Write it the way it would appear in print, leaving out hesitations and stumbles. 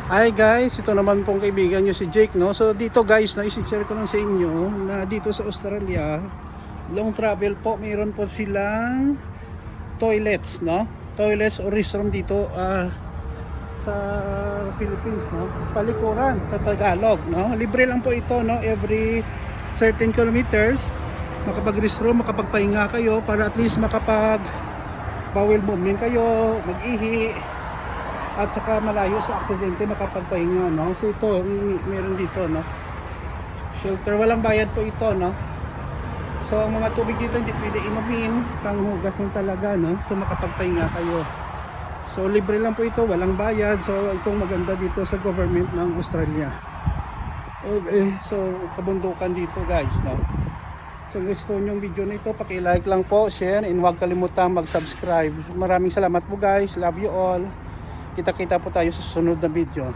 Hi guys, ito naman pong kaibigan nyo si Jake, no? So dito guys, isi-share ko lang sa inyo na dito sa Australia, long travel po, mayroon po silang toilets, no? Toilets o restroom dito sa Philippines, no? Palikuran sa Tagalog, no? Libre lang po ito, no? Every certain kilometers, makapag-restroom, makapagpahinga kayo para at least makapag bowel movement kayo, mag-ihi, at saka malayo sa aksidente makapagpahinga, no? So ito, meron dito, no? Shelter, walang bayad po ito, no? So ang mga tubig dito hindi pwede inumin, panghugas lang talaga, no? So makapagpahinga kayo. So libre lang po ito, walang bayad. So itong maganda dito sa government ng Australia. So kabundukan dito guys, no? So gusto nyo yung video na ito, paki-like lang po, share, and huwag kalimutan mag-subscribe. Maraming salamat po guys, love you all. Kita-kita po tayo sa susunod na video.